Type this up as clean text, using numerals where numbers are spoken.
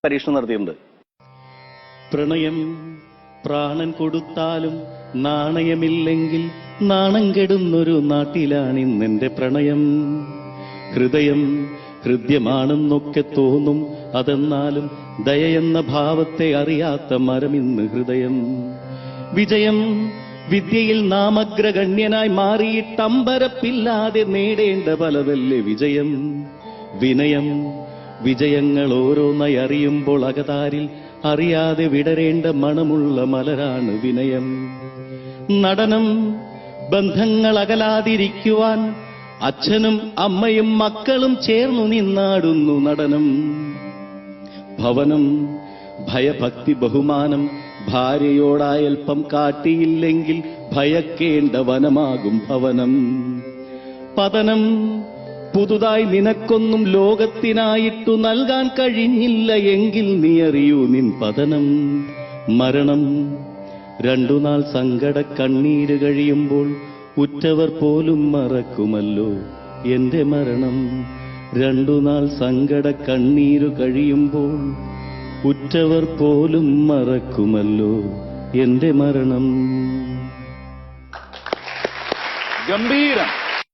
പരീക്ഷണം നടത്തിയിട്ടുണ്ട്. പ്രണയം പ്രാണൻ കൊടുത്താലും നാണയമില്ലെങ്കിൽ നാണം കെടുന്നൊരു നാട്ടിലാണിന്നെന്റെ പ്രണയം. ഹൃദയം ഹൃദ്യമാണെന്നൊക്കെ തോന്നും, അതെന്നാലും ദയയെന്ന ഭാവത്തെ അറിയാത്ത മരമിന്ന് ഹൃദയം. വിജയം വിദ്യയിൽ നാമഗ്രഗണ്യനായി മാറിയിട്ടമ്പരപ്പില്ലാതെ നേടേണ്ട പലതല്ലേ വിജയം. വിനയം വിജയങ്ങൾ ഓരോന്നായി അറിയുമ്പോൾ അകതാരിൽ അറിയാതെ വിടരേണ്ട മണമുള്ള മലരാണ് വിനയം. നടനം ബന്ധങ്ങൾ അകലാതിരിക്കുവാൻ അച്ഛനും അമ്മയും മക്കളും ചേർന്നു നിന്നാടുന്നു നടനം. ഭവനം ഭയഭക്തി ബഹുമാനം ഭാര്യയോടായൽപ്പം കാട്ടിയില്ലെങ്കിൽ ഭയക്കേണ്ട വനമാകും ഭവനം. പതനം പുതുതായി നിനക്കൊന്നും ലോകത്തിനായിട്ടു നൽകാൻ കഴിഞ്ഞില്ല എങ്കിൽ നീ അറിയൂ നിൻ പതനം. മരണം രണ്ടുനാൾ സങ്കട കണ്ണീര് കഴിയുമ്പോൾ ഉറ്റവർ പോലും മറക്കുമല്ലോ എന്റെ മരണം. രണ്ടുനാൾ സങ്കട കണ്ണീരു കഴിയുമ്പോൾ ഉറ്റവർ പോലും മറക്കുമല്ലോ എന്റെ മരണം. ഗംഭീരം.